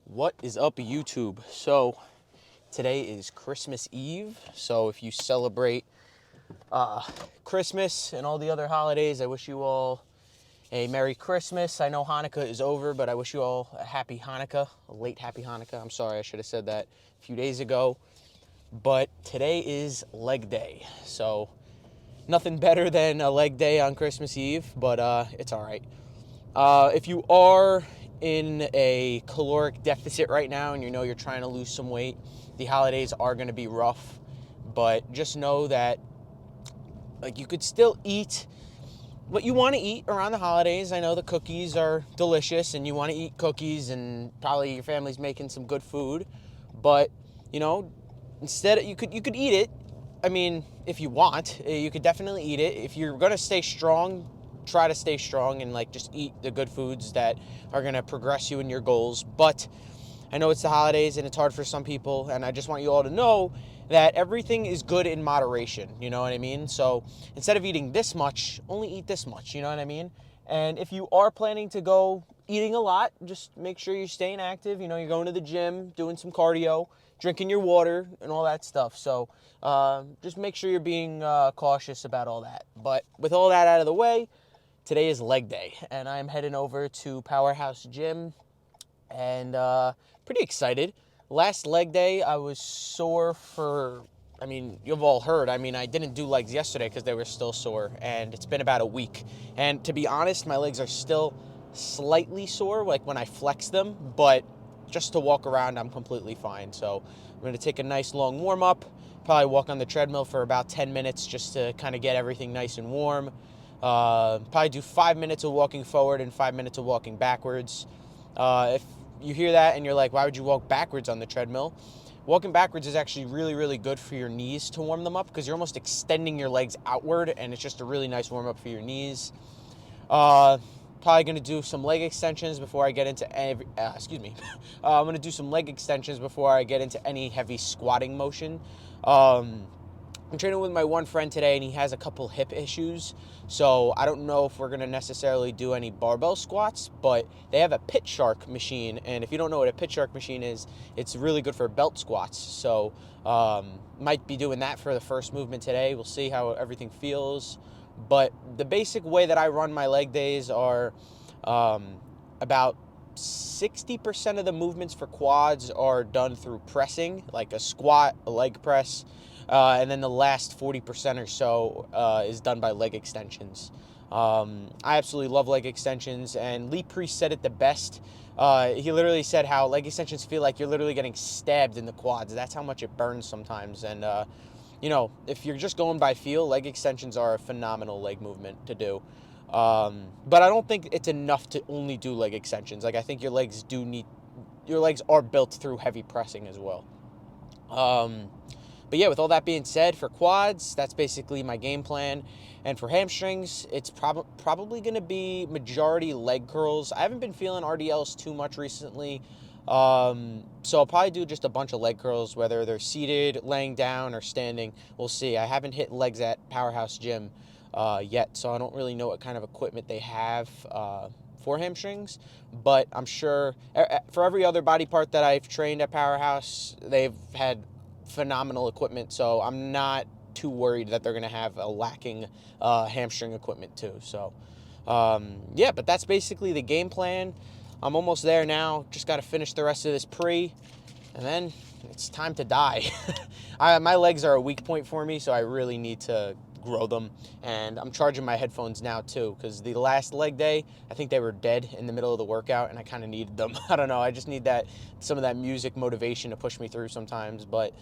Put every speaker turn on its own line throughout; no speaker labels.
What is up, YouTube? So today is Christmas Eve. So if you celebrate Christmas and all the other holidays, I wish you all a Merry Christmas. I know Hanukkah is over, but I wish you all a Happy Hanukkah, a late Happy Hanukkah. I'm sorry, I should have said that a few days ago. But today is leg day. So nothing better than a leg day on Christmas Eve, but it's all right. If you are in a caloric deficit right now and you know you're trying to lose some weight, the holidays are going to be rough, but just know that you could still eat what you want to eat around the holidays. I know the cookies are delicious and you want to eat cookies and probably your family's making some good food, but you know, instead you could eat it. I mean, if you want, you could definitely eat it. If you're going to stay strong, try to stay strong and just eat the good foods that are going to progress you in your goals. But I know it's the holidays and it's hard for some people, and I just want you all to know that everything is good in moderation. You know what I mean? So instead of eating this much, only eat this much. You know what I mean? And if you are planning to go eating a lot, just make sure you're staying active. You know, you're going to the gym, doing some cardio, drinking your water, and all that stuff. So just make sure you're being cautious about all that. But with all that out of the way, today is leg day, and I'm heading over to Powerhouse Gym, and pretty excited. Last leg day, I was sore for, I mean, you've all heard. I mean, I didn't do legs yesterday because they were still sore, and it's been about a week. And to be honest, my legs are still slightly sore, like when I flex them, but just to walk around, I'm completely fine. So I'm going to take a nice long warm up, probably walk on the treadmill for about 10 minutes just to kind of get everything nice and warm. Probably do 5 minutes of walking forward and 5 minutes of walking backwards. If you hear that and you're like, why would you walk backwards on the treadmill? Walking backwards is actually really, really good for your knees to warm them up because you're almost extending your legs outward, and it's just a really nice warm up for your knees. Uh, Probably going to do some leg extensions before I get into I'm going to do some leg extensions before I get into any heavy squatting motion. I'm training with my one friend today, and he has a couple hip issues, so I don't know if we're going to necessarily do any barbell squats, but they have a pit shark machine, and if you don't know what a pit shark machine is, it's really good for belt squats. So might be doing that for the first movement today. We'll see how everything feels. But the basic way that I run my leg days are about 60% of the movements for quads are done through pressing, like a squat, a leg press, and then the last 40% or so is done by leg extensions. I absolutely love leg extensions, and Lee Priest said it the best. He literally said how leg extensions feel like you're literally getting stabbed in the quads. That's how much it burns sometimes. And if you're just going by feel, leg extensions are a phenomenal leg movement to do. But I don't think it's enough to only do leg extensions. I think your legs are built through heavy pressing as well. But yeah, with all that being said, for quads, that's basically my game plan. And for hamstrings, it's probably going to be majority leg curls. I haven't been feeling RDLs too much recently. So I'll probably do just a bunch of leg curls, whether they're seated, laying down, or standing. We'll see. I haven't hit legs at Powerhouse Gym yet, so I don't really know what kind of equipment they have for hamstrings. But I'm sure for every other body part that I've trained at Powerhouse, they've had phenomenal equipment, so I'm not too worried that they're going to have a lacking hamstring equipment too. So yeah, but that's basically the game plan. I'm almost there now. Just got to finish the rest of this pre, and then it's time to die. My legs are a weak point for me, so I really need to grow them. And I'm charging my headphones now too, because the last leg day, I think they were dead in the middle of the workout, and I kind of needed them. I don't know. I just need some of that music motivation to push me through sometimes. But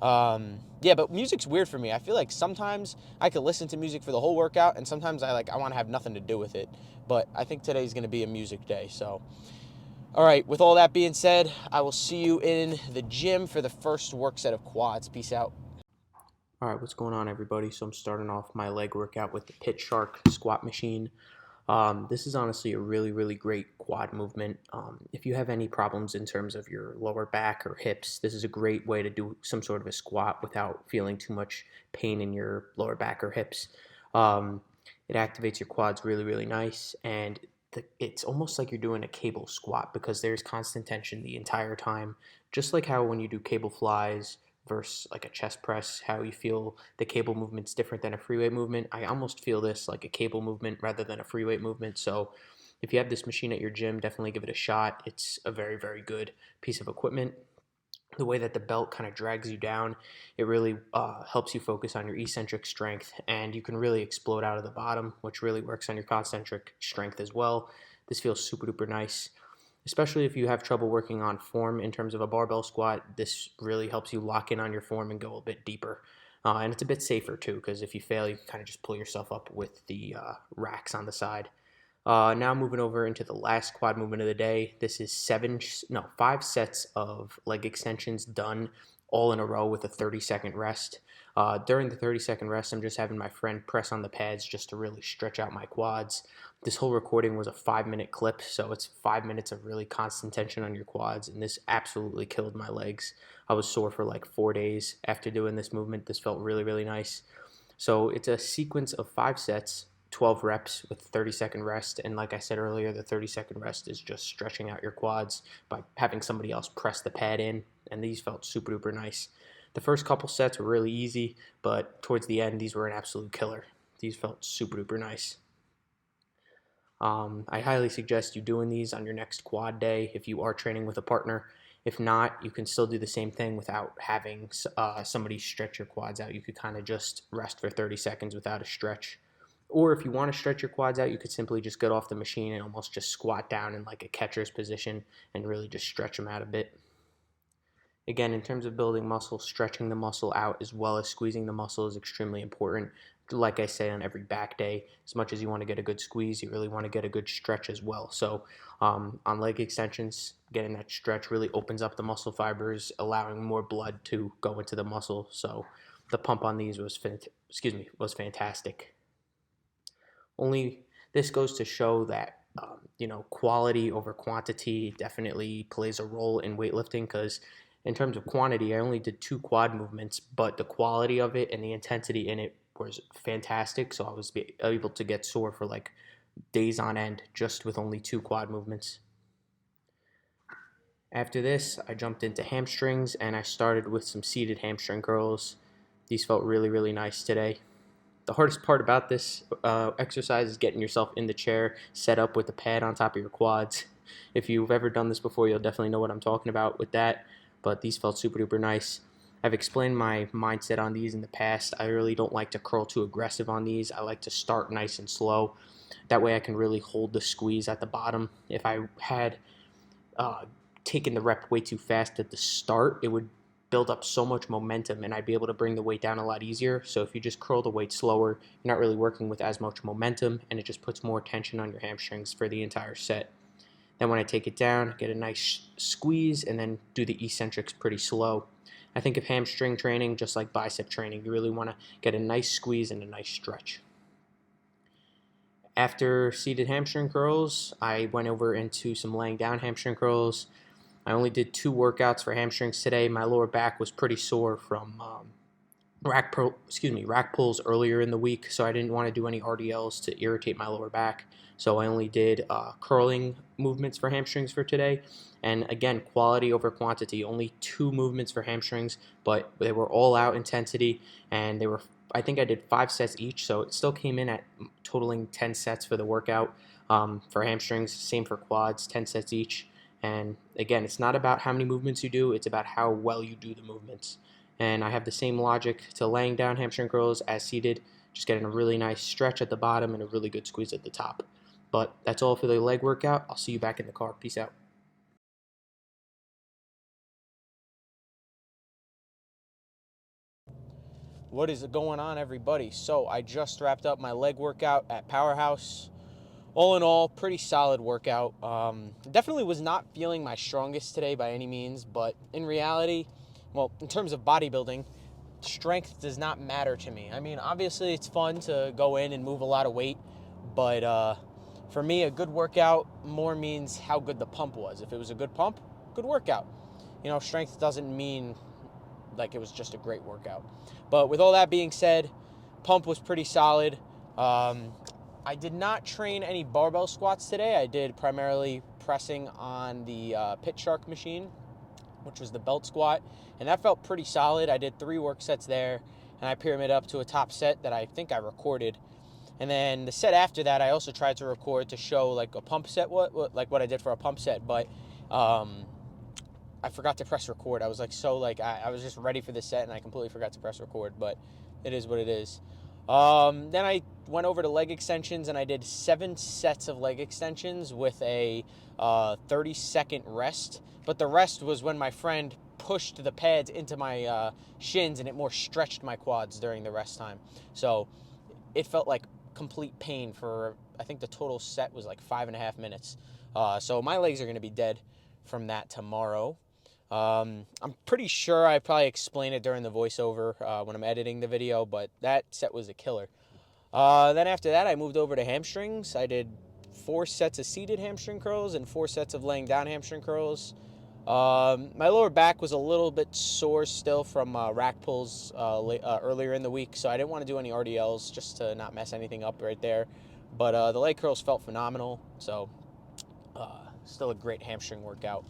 yeah, but music's weird for me. I feel like sometimes I could listen to music for the whole workout, and sometimes I want to have nothing to do with it. But I think today's going to be a music day. So all right, with all that being said, I will see you in the gym for the first work set of quads. Peace out. All right, what's going on, everybody? So I'm starting off my leg workout with the Pit Shark squat machine. This is honestly a really, really great quad movement. If you have any problems in terms of your lower back or hips, this is a great way to do some sort of a squat without feeling too much pain in your lower back or hips. It activates your quads really, really nice, and it's almost like you're doing a cable squat because there's constant tension the entire time. Just like how when you do cable flies versus like a chest press, how you feel the cable movement's different than a free weight movement. I almost feel this like a cable movement rather than a free weight movement. So if you have this machine at your gym, definitely give it a shot. It's a very, very good piece of equipment. The way that the belt kind of drags you down, it really helps you focus on your eccentric strength, and you can really explode out of the bottom, which really works on your concentric strength as well. This feels super duper nice, especially if you have trouble working on form in terms of a barbell squat. This really helps you lock in on your form and go a bit deeper. And it's a bit safer too, because if you fail, you kind of just pull yourself up with the racks on the side. Now moving over into the last quad movement of the day. This is 5 sets of leg extensions done all in a row with a 30-second rest. During the 30-second rest, I'm just having my friend press on the pads just to really stretch out my quads. This whole recording was a 5-minute clip, so it's 5 minutes of really constant tension on your quads, and this absolutely killed my legs. I was sore for like 4 days after doing this movement. This felt really, really nice. So it's a sequence of 5 sets, 12 reps with 30-second rest. And like I said earlier, the 30-second rest is just stretching out your quads by having somebody else press the pad in. And these felt super duper nice. The first couple sets were really easy, but towards the end, these were an absolute killer. These felt super duper nice. I highly suggest you doing these on your next quad day if you are training with a partner. If not, you can still do the same thing without having somebody stretch your quads out. You could kind of just rest for 30 seconds without a stretch. Or if you want to stretch your quads out, you could simply just get off the machine and almost just squat down in like a catcher's position and really just stretch them out a bit. Again, in terms of building muscle, stretching the muscle out as well as squeezing the muscle is extremely important. Like I say on every back day, as much as you want to get a good squeeze, you really want to get a good stretch as well. So on leg extensions, getting that stretch really opens up the muscle fibers, allowing more blood to go into the muscle. So the pump on these was fantastic. Only this goes to show that quality over quantity definitely plays a role in weightlifting, because in terms of quantity, I only did 2 quad movements, but the quality of it and the intensity in it was fantastic. So I was able to get sore for like days on end just with only 2 quad movements. After this, I jumped into hamstrings and I started with some seated hamstring curls. These felt really, really nice today. The hardest part about this exercise is getting yourself in the chair, set up with the pad on top of your quads. If you've ever done this before, you'll definitely know what I'm talking about with that, but these felt super duper nice. I've explained my mindset on these in the past. I really don't like to curl too aggressive on these. I like to start nice and slow. That way I can really hold the squeeze at the bottom. If I had taken the rep way too fast at the start, it would build up so much momentum and I'd be able to bring the weight down a lot easier. So if you just curl the weight slower, you're not really working with as much momentum, and it just puts more tension on your hamstrings for the entire set. Then when I take it down, get a nice squeeze and then do the eccentrics pretty slow. I think of hamstring training just like bicep training. You really want to get a nice squeeze and a nice stretch. After seated hamstring curls, I went over into some laying down hamstring curls. I only did 2 workouts for hamstrings today. My lower back was pretty sore from rack pulls earlier in the week, so I didn't want to do any RDLs to irritate my lower back. So I only did curling movements for hamstrings for today. And again, quality over quantity. Only 2 movements for hamstrings, but they were all out intensity, and I think I did 5 sets each, so it still came in at totaling 10 sets for the workout. For hamstrings, same for quads, 10 sets each. And again, it's not about how many movements you do, it's about how well you do the movements. And I have the same logic to laying down hamstring curls as seated, just getting a really nice stretch at the bottom and a really good squeeze at the top. But that's all for the leg workout. I'll see you back in the car. Peace out. What is going on, everybody? So I just wrapped up my leg workout at Powerhouse. All in all, pretty solid workout. Definitely was not feeling my strongest today by any means, but in reality, well, in terms of bodybuilding, strength does not matter to me. I mean, obviously it's fun to go in and move a lot of weight, but for me, a good workout more means how good the pump was. If it was a good pump, good workout. Strength doesn't mean like it was just a great workout. But with all that being said, pump was pretty solid. I did not train any barbell squats today. I did primarily pressing on the Pit Shark machine, which was the belt squat, and that felt pretty solid. I did 3 work sets there, and I pyramid up to a top set that I think I recorded. And then the set after that, I also tried to record to show like a pump set, what I did for a pump set, but I forgot to press record. I was like I was just ready for this set, and I completely forgot to press record. But it is what it is. Then I went over to leg extensions, and I did 7 sets of leg extensions with a 30-second rest. But the rest was when my friend pushed the pads into my shins, and it more stretched my quads during the rest time. So it felt like complete pain for, I think the total set was like 5.5 minutes. So my legs are going to be dead from that tomorrow. I'm pretty sure I probably explain it during the voiceover when I'm editing the video, but that set was a killer. Then after that, I moved over to hamstrings. I did 4 sets of seated hamstring curls and 4 sets of laying down hamstring curls. My lower back was a little bit sore still from rack pulls earlier in the week, so I didn't want to do any RDLs just to not mess anything up right there. But the leg curls felt phenomenal, so still a great hamstring workout.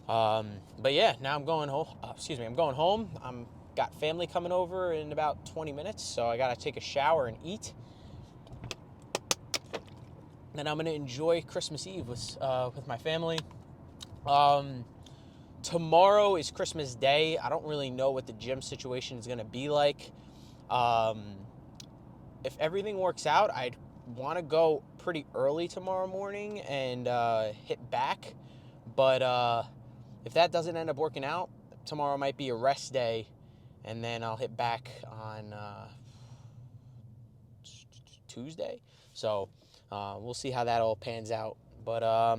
But yeah, now I'm going home. I'm going home. I'm got family coming over in about 20 minutes, so I gotta take a shower and eat. Then I'm gonna enjoy Christmas Eve with my family. Tomorrow is Christmas Day. I don't really know what the gym situation is gonna be like. If everything works out, I'd want to go pretty early tomorrow morning and hit back. But if that doesn't end up working out, tomorrow might be a rest day, and then I'll hit back on Tuesday. So we'll see how that all pans out. But I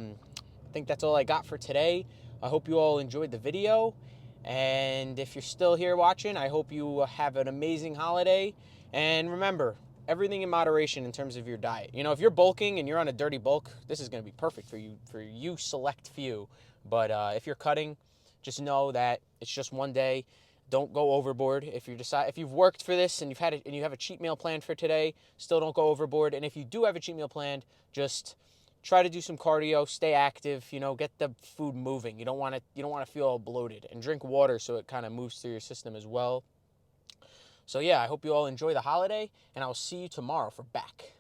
think that's all I got for today. I hope you all enjoyed the video. And if you're still here watching, I hope you have an amazing holiday. And remember, everything in moderation in terms of your diet. You know, if you're bulking and you're on a dirty bulk, this is going to be perfect for you select few. But if you're cutting, just know that it's just one day. Don't go overboard. If you've worked for this and you have a cheat meal planned for today, still don't go overboard. And if you do have a cheat meal planned, just try to do some cardio, stay active, get the food moving. You don't want to feel all bloated, and drink water so it kind of moves through your system as well. So yeah, I hope you all enjoy the holiday, and I'll see you tomorrow for back.